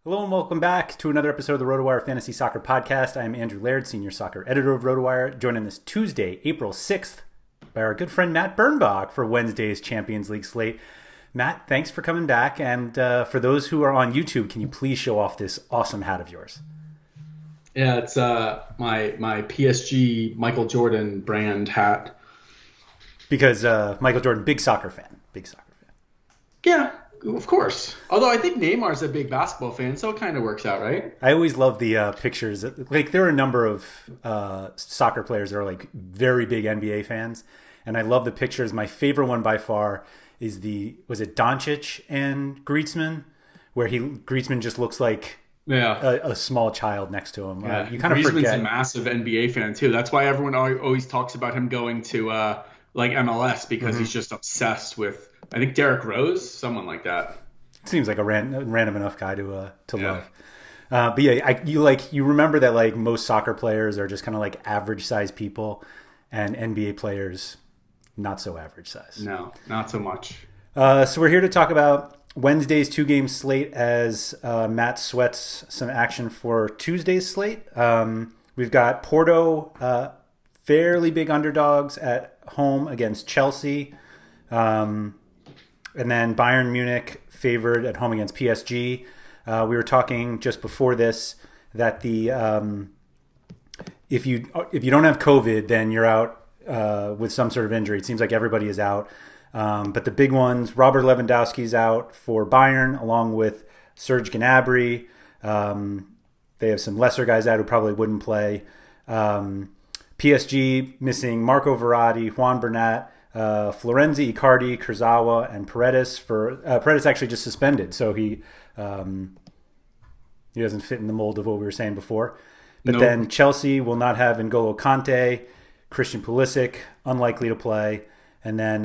Hello and welcome back to another episode of the RotoWire Fantasy Soccer Podcast. I am Andrew Laird, Senior Soccer Editor of RotoWire, joined on this Tuesday, April 6th, by our good friend Matt Birnbach for Wednesday's Champions League slate. Matt, thanks for coming back, and for those who are on YouTube, can you please show off this awesome hat of yours? Yeah, it's my PSG Michael Jordan brand hat. Because Michael Jordan, big soccer fan. Yeah, of course. Although I think Neymar's a big basketball fan, so it kind of works out, right? I always love the pictures. Like, there are a number of soccer players that are like very big NBA fans, and I love the pictures. My favorite one by far is was it Doncic and Griezmann, where Griezmann just looks like a small child next to him. Yeah. You kind of forget. Griezmann's a massive NBA fan too. That's why everyone always talks about him going to like MLS because he's just obsessed with. I think Derrick Rose, someone like that. Seems like a random enough guy to love. But yeah, you remember that like most soccer players are just kind of like average size people, and NBA players not so average size. No, not so much. So we're here to talk about Wednesday's 2-game slate as Matt sweats some action for Tuesday's slate. We've got Porto, fairly big underdogs at home against Chelsea. And then Bayern Munich favored at home against PSG. We were talking just before this that if you don't have COVID, then you're out with some sort of injury. It seems like everybody is out. But the big ones, Robert Lewandowski's out for Bayern, along with Serge Gnabry. They have some lesser guys out who probably wouldn't play. PSG missing Marco Verratti, Juan Bernat, Florenzi, Icardi, Kurzawa, and Paredes. Paredes actually just suspended, so he doesn't fit in the mold of what we were saying before. But Then Chelsea will not have N'Golo Kante, Christian Pulisic, unlikely to play, and then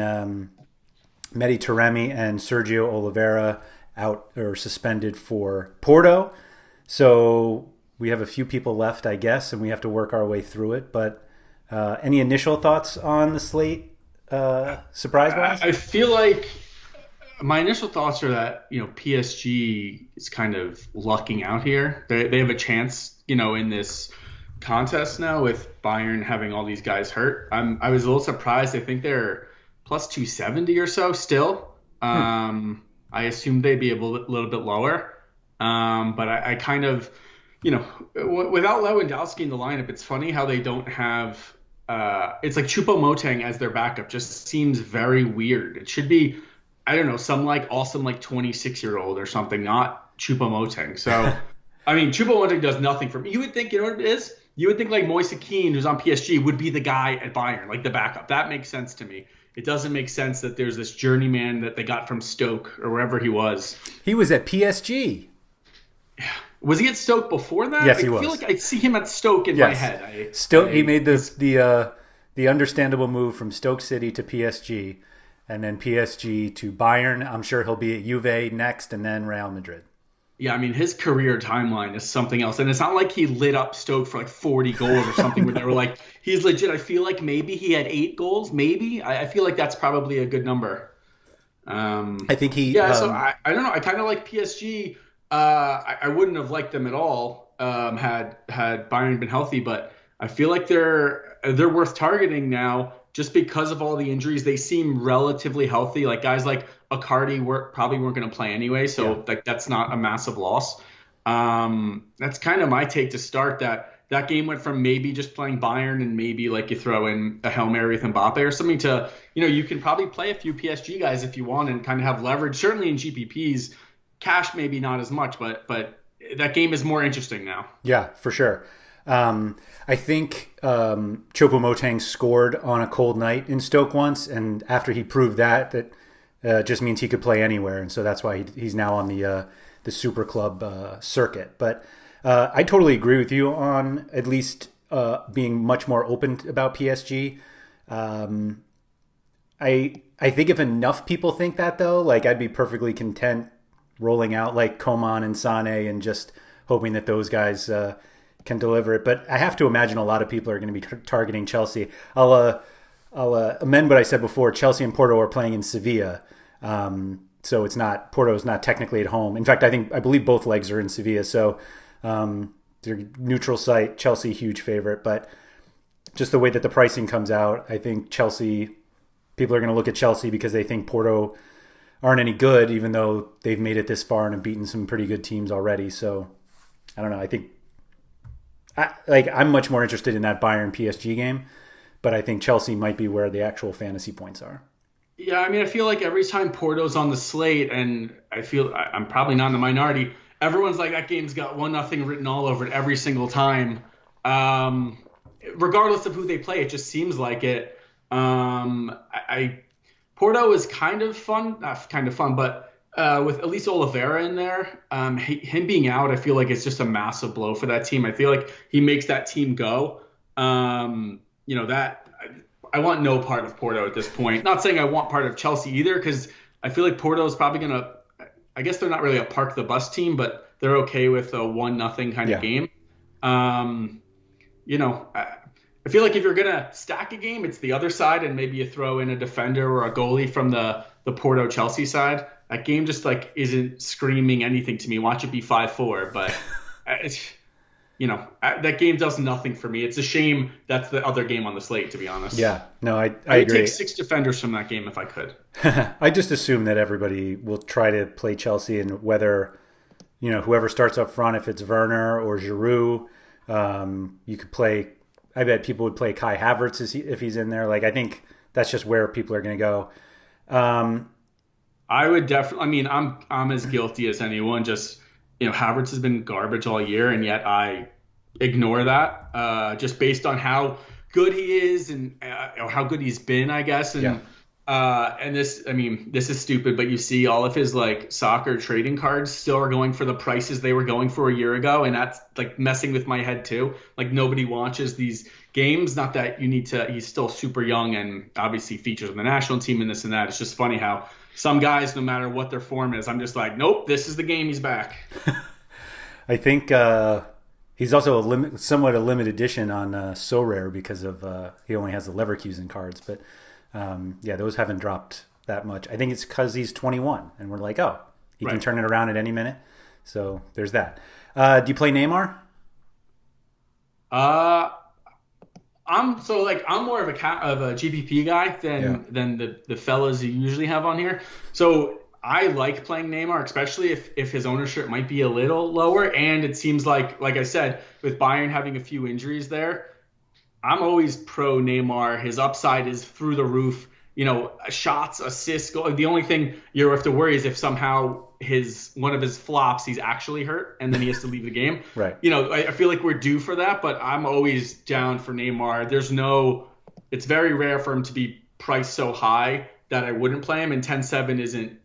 Mehdi Taremi and Sergio Oliveira out or suspended for Porto. So we have a few people left, I guess, and we have to work our way through it. But any initial thoughts on the slate? Surprise-wise? I feel like my initial thoughts are that PSG is kind of lucking out here. They have a chance, in this contest now with Bayern having all these guys hurt. I was a little surprised. I think they're plus 270 or so still. I assumed they'd be a little bit lower, but I kind of, without Lewandowski in the lineup, it's funny how they don't have. It's like Choupo-Moting as their backup just seems very weird. It should be, I don't know, some like awesome like 26-year-old or something, not Choupo-Moting. So, I mean, Choupo-Moting does nothing for me. You would think, what it is? You would think like Moise Kean, who's on PSG, would be the guy at Bayern, like the backup. That makes sense to me. It doesn't make sense that there's this journeyman that they got from Stoke or wherever he was. He was at PSG. Yeah. Was he at Stoke before that? Yes, he was. I feel like I see him at Stoke in my head. He made the understandable move from Stoke City to PSG, and then PSG to Bayern. I'm sure he'll be at Juve next, and then Real Madrid. Yeah, I mean, his career timeline is something else. And it's not like he lit up Stoke for like 40 goals or something where they were like, he's legit. I feel like maybe he had 8 goals, maybe. I feel like that's probably a good number. I think he... Yeah, so I don't know. I kind of like PSG. I wouldn't have liked them at all had Bayern been healthy, but I feel like they're worth targeting now just because of all the injuries. They seem relatively healthy. Like guys like Icardi probably weren't going to play anyway, so like that's not a massive loss. That's kind of my take to start. That game went from maybe just playing Bayern and maybe like you throw in a Hail Mary with Mbappe or something to you can probably play a few PSG guys if you want and kind of have leverage. Certainly in GPPs. Cash maybe not as much, but that game is more interesting now. Yeah, for sure. I think Choupo-Moting scored on a cold night in Stoke once, and after he proved that just means he could play anywhere, and so that's why he's now on the super club circuit. But I totally agree with you on at least being much more open about PSG. I think if enough people think that though, like I'd be perfectly content rolling out like Coman and Sané and just hoping that those guys can deliver it. But I have to imagine a lot of people are going to be targeting Chelsea. I'll amend what I said before. Chelsea and Porto are playing in Sevilla. So Porto's not technically at home. In fact, I believe both legs are in Sevilla. So their neutral site, Chelsea, huge favorite. But just the way that the pricing comes out, I think people are going to look at Chelsea because they think Porto aren't any good, even though they've made it this far and have beaten some pretty good teams already. So I don't know. I think I'm much more interested in that Bayern PSG game, but I think Chelsea might be where the actual fantasy points are. Yeah, I mean, I feel like every time Porto's on the slate, and I feel I'm probably not in the minority, everyone's like, that game's got 1-0 written all over it every single time. Regardless of who they play, it just seems like it. Porto is kind of fun, not kind of fun, but with at least Oliveira in there, him being out, I feel like it's just a massive blow for that team. I feel like he makes that team go. I want no part of Porto at this point. Not saying I want part of Chelsea either, because I feel like Porto is probably going to, I guess they're not really a park the bus team, but they're okay with a 1-0 kind of game. I feel like if you're going to stack a game, it's the other side, and maybe you throw in a defender or a goalie from the Porto Chelsea side. That game just like isn't screaming anything to me. Watch it be 5-4, but that game does nothing for me. It's a shame that's the other game on the slate, to be honest. Yeah, no, I agree. I'd take 6 defenders from that game if I could. I just assume that everybody will try to play Chelsea, and whether, whoever starts up front, if it's Werner or Giroud, you could play. I bet people would play Kai Havertz if he's in there. Like, I think that's just where people are going to go. I would definitely. I mean, I'm as guilty as anyone. Just Havertz has been garbage all year, and yet I ignore that just based on how good he is and how good he's been, I guess. And this is stupid, but you see all of his like soccer trading cards still are going for the prices they were going for a year ago, and that's like messing with my head too. Like, nobody watches these games. Not that you need to. He's still super young and obviously features on the national team and this and that. It's just funny how some guys, no matter what their form is, I'm just like, nope, this is the game he's back. I think he's also somewhat a limited edition on So Rare because of he only has the Leverkusen cards. But those haven't dropped that much. I think it's because he's 21, and we're like, he can turn it around at any minute. So there's that. Do you play Neymar? I'm more of a GPP guy than the fellas you usually have on here. So I like playing Neymar, especially if his ownership might be a little lower. And it seems like I said, with Bayern having a few injuries there, I'm always pro Neymar. His upside is through the roof. Shots, assists, goal. The only thing you have to worry is if somehow one of his flops, he's actually hurt, and then he has to leave the game. Right. I feel like we're due for that, but I'm always down for Neymar. It's very rare for him to be priced so high that I wouldn't play him, and 10-7 isn't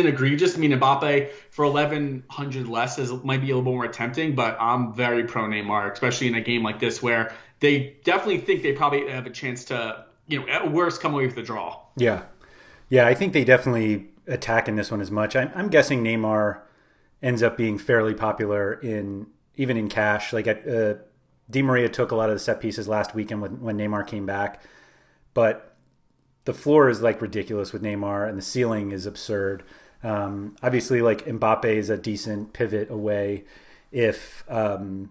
egregious. I mean, Mbappe for 1,100 less might be a little more tempting, but I'm very pro Neymar, especially in a game like this where they definitely think they probably have a chance to, at worst, come away with the draw. Yeah. Yeah, I think they definitely attack in this one as much. I'm guessing Neymar ends up being fairly popular even in cash. Like Di Maria took a lot of the set pieces last weekend when Neymar came back, but the floor is like ridiculous with Neymar, and the ceiling is absurd. Obviously, like Mbappe is a decent pivot away. If you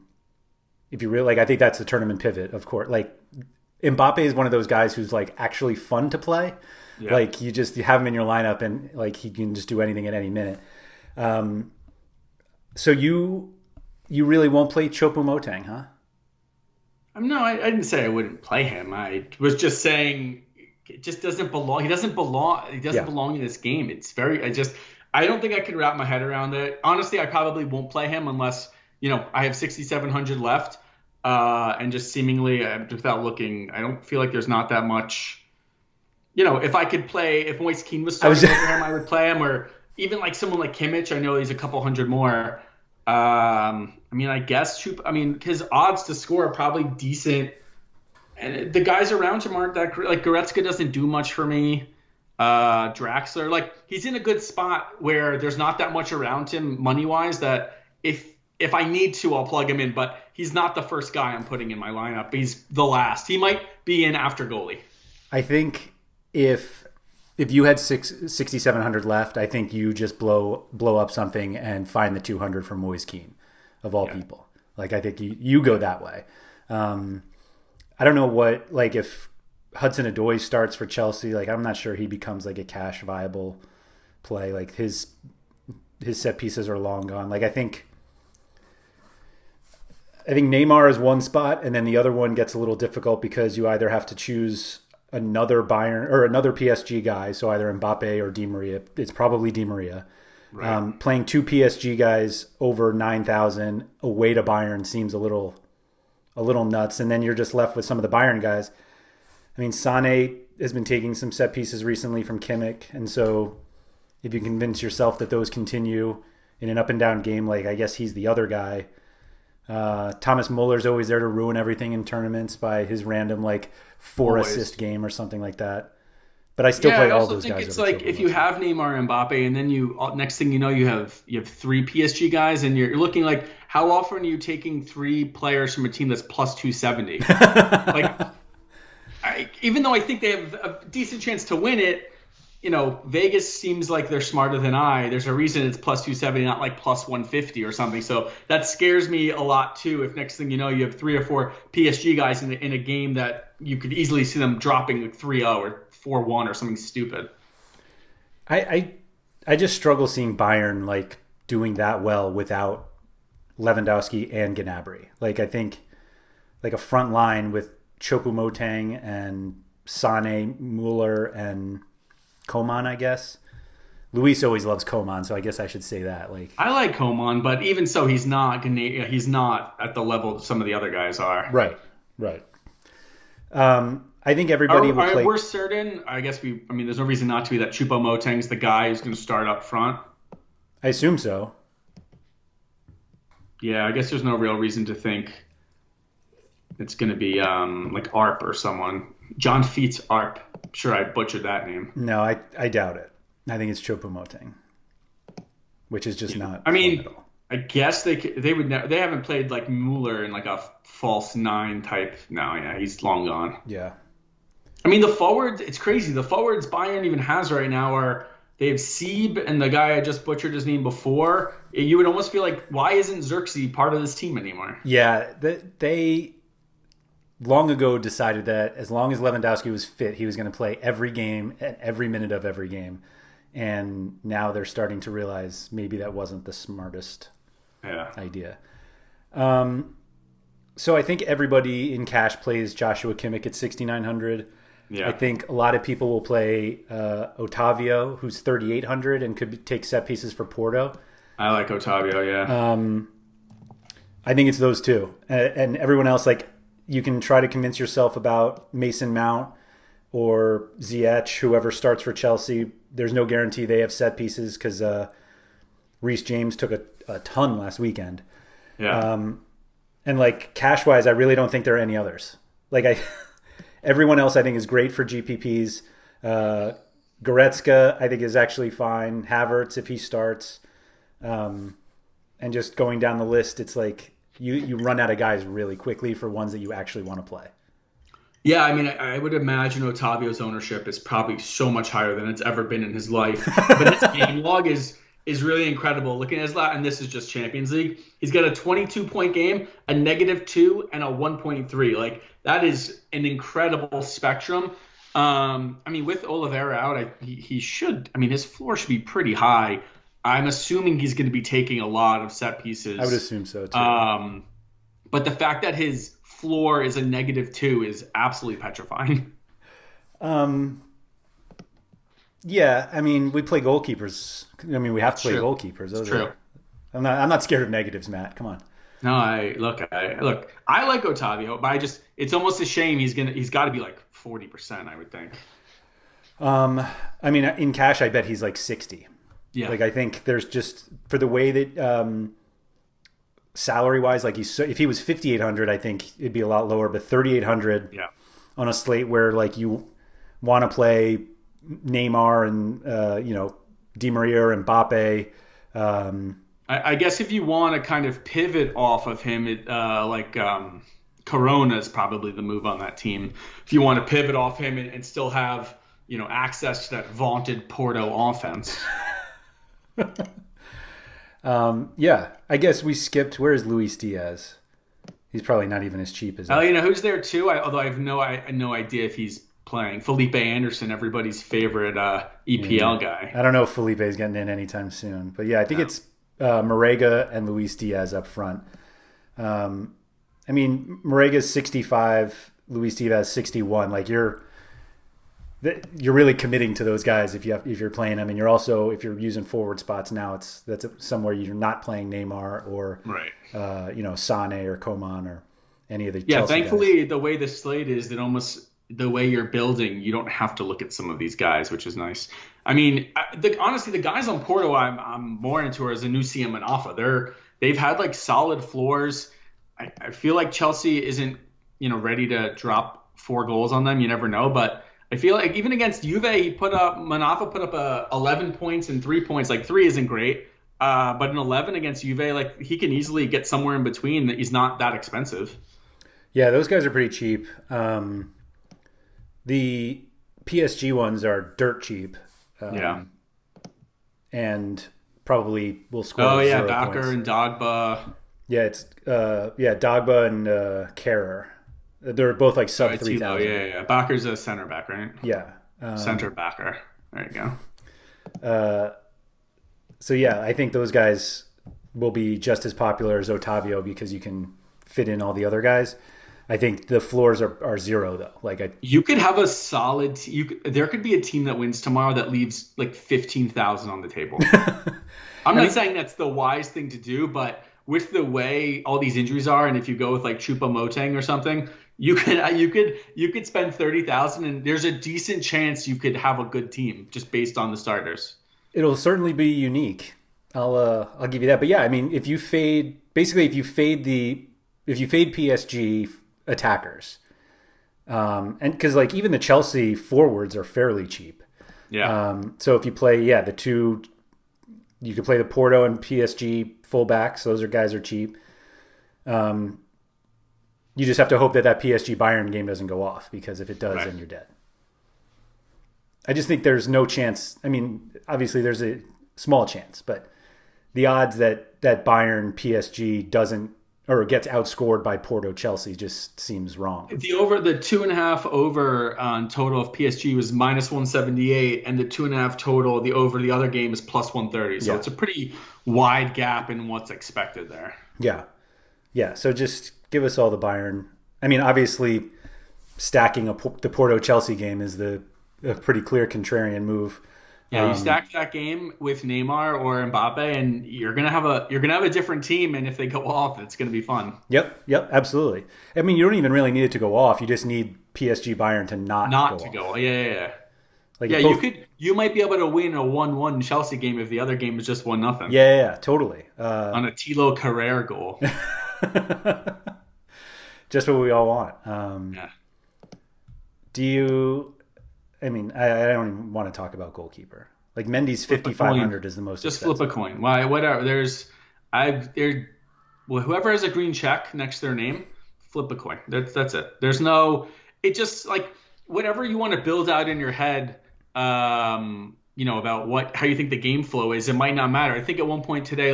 really like, I think that's the tournament pivot, of course. Like Mbappe is one of those guys who's like actually fun to play. Yeah. Like you have him in your lineup, and like he can just do anything at any minute. So you really won't play Choupo-Moting, huh? No, I didn't say I wouldn't play him. I was just saying it just doesn't belong. He doesn't belong. He doesn't belong in this game. I don't think I could wrap my head around it. Honestly, I probably won't play him unless I have 6,700 left, and just seemingly without looking, I don't feel like there's not that much. If Moise Keane was starting over him, I would play him, or even like someone like Kimmich. I know he's a couple hundred more. I guess his odds to score are probably decent, and the guys around him aren't that great. Like Goretzka doesn't do much for me. Draxler, like he's in a good spot where there's not that much around him money wise that if I need to, I'll plug him in. But he's not the first guy I'm putting in my lineup. He's the last. He might be in after goalie. I think if if you had 6,700 left, I think you just blow up something and find the 200 from Moise Keane, of all people. Like, I think you go that way. I don't know what, like, if Hudson-Odoi starts for Chelsea, like, I'm not sure he becomes like a cash viable play. Like, his set pieces are long gone. Like, I think Neymar is one spot, and then the other one gets a little difficult because you either have to choose another Bayern or another PSG guy, so either Mbappe or Di Maria. It's probably Di Maria. Right. Playing two PSG guys over 9,000 away to Bayern seems a little nuts, and then you're just left with some of the Bayern guys. I mean, Sané has been taking some set pieces recently from Kimmich, and so if you convince yourself that those continue in an up and down game, like, I guess he's the other guy. Thomas Muller's always there to ruin everything in tournaments by his random, like, 4-assist game or something like that. But I still play all those guys. I also think it's like if you have Neymar and Mbappe, and then next thing you know, you have three PSG guys, and you're looking like, how often are you taking three players from a team that's plus 270? Even though I think they have a decent chance to win it, Vegas seems like they're smarter than I. There's a reason it's plus 270, not like plus 150 or something. So that scares me a lot too. If next thing you know, you have 3 or 4 PSG guys in a game that you could easily see them dropping like 3-0 or 4-1 or something stupid. I just struggle seeing Bayern like doing that well without Lewandowski and Gnabry. Like, I think like a front line with Choupo-Moting and Sané, Muller, and Coman, I guess. Luis always loves Coman, so I guess I should say that. Like, I like Coman, but even so, he's not at the level some of the other guys are. Right. I think everybody will play. We're certain. I guess there's no reason not to be that Choupo-Moting's the guy who's going to start up front. I assume so. Yeah, I guess there's no real reason to think it's going to be like Arp or someone. John Feets Arp. I'm sure I butchered that name. No, I doubt it. I think it's Choupo-Moting, which is just not. I mean, I guess they would. They haven't played like Mueller in like a false 9 type. No, yeah, he's long gone. Yeah. I mean, the forwards. It's crazy. The forwards Bayern even has right now are they have Sieb and the guy I just butchered his name before. You would almost feel like, why isn't Xerxes part of this team anymore? Yeah, they long ago decided that as long as Lewandowski was fit, he was going to play every game at every minute of every game. And now they're starting to realize maybe that wasn't the smartest idea. So I think everybody in cash plays Joshua Kimmich at 6,900. Yeah. I think a lot of people will play Otavio, who's 3,800 and could take set pieces for Porto. I like Otavio, yeah. I think it's those two. And everyone else, like, you can try to convince yourself about Mason Mount or Ziyech, whoever starts for Chelsea. There's no guarantee they have set pieces because Reece James took a ton last weekend. Yeah. And like cash-wise, I really don't think there are any others. Like everyone else I think is great for GPPs. Goretzka I think is actually fine. Havertz if he starts. And just going down the list, it's like you run out of guys really quickly for ones that you actually want to play. Yeah, I mean, I would imagine Otavio's ownership is probably so much higher than it's ever been in his life. But his game log is really incredible. Looking at his and this is just Champions League. He's got a 22-point game, a -2, and a 1.3. Like, that is an incredible spectrum. I mean, with Oliveira out, he should. I mean, his floor should be pretty high. I'm assuming he's going to be taking a lot of set pieces. I would assume so too. But the fact that his floor is a -2 is absolutely petrifying. Yeah, I mean, we play goalkeepers. I mean, we have to play goalkeepers. That's true. I'm not scared of negatives, Matt. Come on. No, I like Otavio, but it's almost a shame he's got to be like 40%, I would think. I mean, in cash, I bet he's like 60. Yeah. Like, I think there's just for the way that salary wise, like if he was 5,800, I think it'd be a lot lower. But 3,800 on a slate where like you want to play Neymar and Di Maria or Mbappe. I guess if you want to kind of pivot off of him, Corona is probably the move on that team. If you want to pivot off him and still have access to that vaunted Porto offense. Yeah, I guess we skipped. Where is Luis Diaz? He's probably not even as cheap as. Who's there too? Although I have no idea if he's playing. Felipe Anderson, everybody's favorite EPL guy. I don't know if Felipe is getting in anytime soon, but yeah, I think it's Marega and Luis Diaz up front. Marega's 65, Luis Diaz 61. Like you're really committing to those guys if you're playing them, and you're also, if you're using forward spots now, that's somewhere you're not playing Neymar or right. Sane or Coman or any of the Chelsea thankfully guys. The way the slate is, that almost the way you're building, you don't have to look at some of these guys, which is nice. Honestly, the guys on Porto I'm more into are Zanussi and Manafa. They've had like solid floors. I feel like Chelsea isn't ready to drop 4 goals on them. You never know, but I feel like even against Juve, Manafa put up 11 points and 3 points. Like 3 isn't great, but an 11 against Juve, like he can easily get somewhere in between. That he's not that expensive. Yeah, those guys are pretty cheap. The PSG ones are dirt cheap. And probably will score. Oh yeah, 0 Bakker points. and Dogba. Yeah, it's Dogba and Kerrer. They're both like sub 3,000. Yeah. Bakker's a center back, right? Yeah. Center backer. There you go. So yeah, I think those guys will be just as popular as Otavio because you can fit in all the other guys. I think the floors are 0 though. You could have a solid. There could be a team that wins tomorrow that leaves like 15,000 on the table. I'm not saying that's the wise thing to do, but with the way all these injuries are, and if you go with like Choupo-Moting or something, you could spend 30,000, and there's a decent chance you could have a good team just based on the starters. It'll certainly be unique. I'll give you that. But yeah, if you fade PSG attackers, and because like even the Chelsea forwards are fairly cheap. Yeah. So if you play the two, you could play the Porto and PSG fullbacks. Those guys are cheap. You just have to hope that PSG Bayern game doesn't go off, because if it does, then you're dead. I just think there's no chance. Obviously there's a small chance, but the odds that Bayern PSG doesn't or gets outscored by Porto Chelsea just seems wrong. The 2.5 over on total of PSG was -178, and the 2.5 total, the over the other game is +130. So it's a pretty wide gap in what's expected there. Yeah. So just give us all the Bayern. Obviously stacking the Porto Chelsea game is a pretty clear contrarian move. Yeah, you stack that game with Neymar or Mbappe, and you're gonna have a different team. And if they go off, it's gonna be fun. Yep, absolutely. You don't even really need it to go off. You just need PSG Bayern to not go off. Yeah. Like you might be able to win a 1-1 Chelsea game if the other game is just 1-0. Yeah, totally. On a Thilo Carrere goal. Just what we all want. Do you? I don't even want to talk about goalkeeper. Like Mendy's 5,500 is the most. Just expensive. flip a coin. Why? Whatever. Whoever has a green check next to their name, flip a coin. That's it. There's no. It just like whatever you want to build out in your head. About how you think the game flow is. It might not matter. I think at one point today,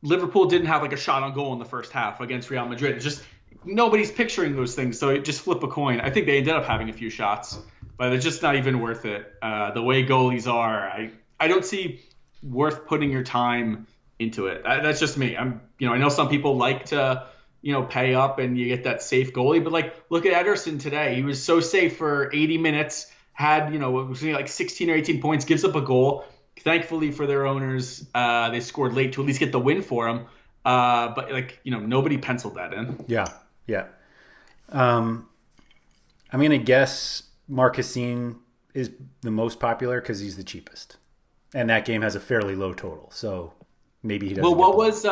Liverpool didn't have like a shot on goal in the first half against Real Madrid. It's just nobody's picturing those things, so just flip a coin. I think they ended up having a few shots, but it's just not even worth it. The way goalies are, I don't see worth putting your time into it. That's just me. I know some people like to pay up and you get that safe goalie, but look at Ederson today. He was so safe for 80 minutes, had it was like 16 or 18 points, gives up a goal. Thankfully for their owners, they scored late to at least get the win for him. But nobody penciled that in. Yeah. I'm gonna guess Marquezine is the most popular because he's the cheapest, and that game has a fairly low total. So maybe he doesn't. Well, what was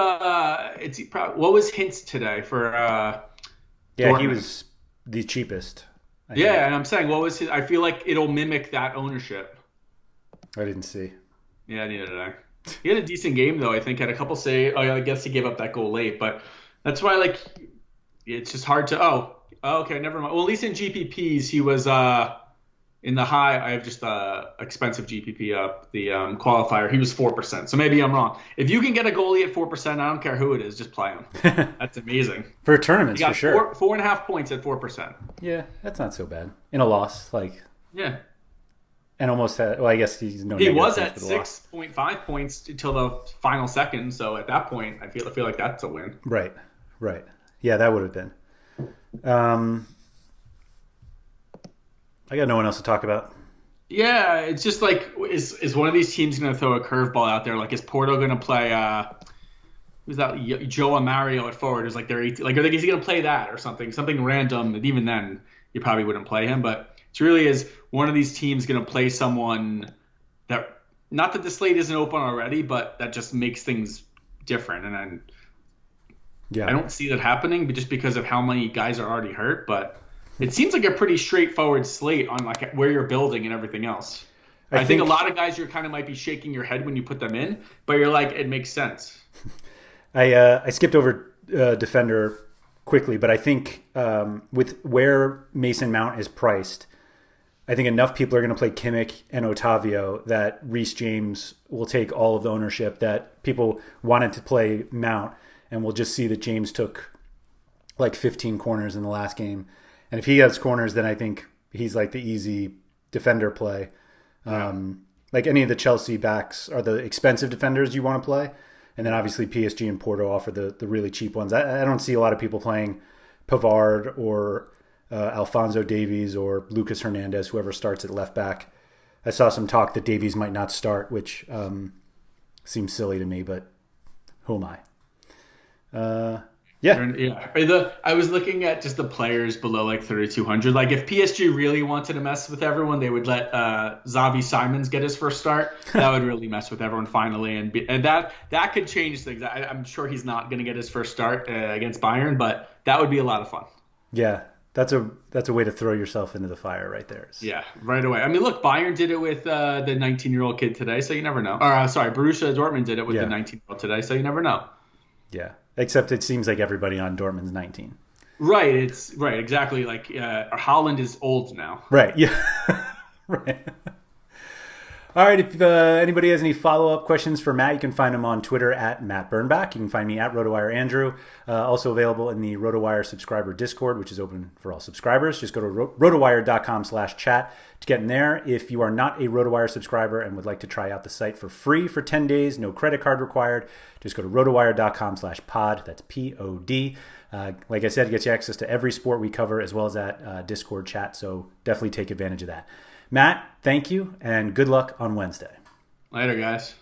Hintz today for? Dortmund? He was the cheapest. I think. And I'm saying what was his? I feel like it'll mimic that ownership. I didn't see. Yeah, neither did I. He had a decent game though. I think had a couple say. Oh, I guess he gave up that goal late, but that's why it's just hard to. Oh, okay, never mind. Well, at least in GPPs he was In the high, I have just expensive GPP up. The qualifier, he was 4%. So maybe I'm wrong. If you can get a goalie at 4%, I don't care who it is, just play him. That's amazing. For tournaments, you got for sure. 4.5 points at 4%. Yeah, that's not so bad. In a loss, yeah. And almost had, well, I guess he's no. He was at 6.5 points until the final second. So at that point, I feel like that's a win. Right. Yeah, that would have been. I got no one else to talk about. Yeah, it's just is one of these teams going to throw a curveball out there? Is Porto going to play? Who's that? Joe Amario at forward? Is they're 18, is he going to play that or something random? And even then, you probably wouldn't play him. But it's really is one of these teams going to play someone that, not that the slate isn't open already, but that just makes things different. And I don't see that happening, but just because of how many guys are already hurt, but. It seems like a pretty straightforward slate on where you're building and everything else. I think a lot of guys might be shaking your head when you put them in, but you're it makes sense. I skipped over defender quickly, but I think with where Mason Mount is priced, I think enough people are going to play Kimmich and Otavio that Reece James will take all of the ownership that people wanted to play Mount, and we'll just see that James took 15 corners in the last game. And if he has corners, then I think he's the easy defender play. Any of the Chelsea backs are the expensive defenders you want to play. And then obviously PSG and Porto offer the really cheap ones. I don't see a lot of people playing Pavard or Alphonso Davies or Lucas Hernandez, whoever starts at left back. I saw some talk that Davies might not start, which seems silly to me, but who am I? I was looking at just the players below 3,200. If PSG really wanted to mess with everyone, they would let Xavi Simons get his first start. That would really mess with everyone finally, and that could change things. I'm sure he's not going to get his first start against Bayern, but that would be a lot of fun. Yeah, that's a way to throw yourself into the fire right there. Yeah, right away. I mean, look, Bayern did it with the 19-year-old kid today, so you never know. Or Borussia Dortmund did it with the 19-year-old today, so you never know. Yeah. Except it seems like everybody on Dortmund's 19. Right. It's right. Exactly. Haaland is old now. Right. Yeah. Right. All right. If anybody has any follow-up questions for Matt, you can find him on Twitter at Matt Birnbach. You can find me at RotoWire Andrew. Also available in the RotoWire subscriber Discord, which is open for all subscribers. Just go to rotowire.com/chat to get in there. If you are not a RotoWire subscriber and would like to try out the site for free for 10 days, no credit card required, just go to rotowire.com/pod. That's POD. Like I said, it gets you access to every sport we cover as well as that Discord chat. So definitely take advantage of that. Matt, thank you, and good luck on Wednesday. Later, guys.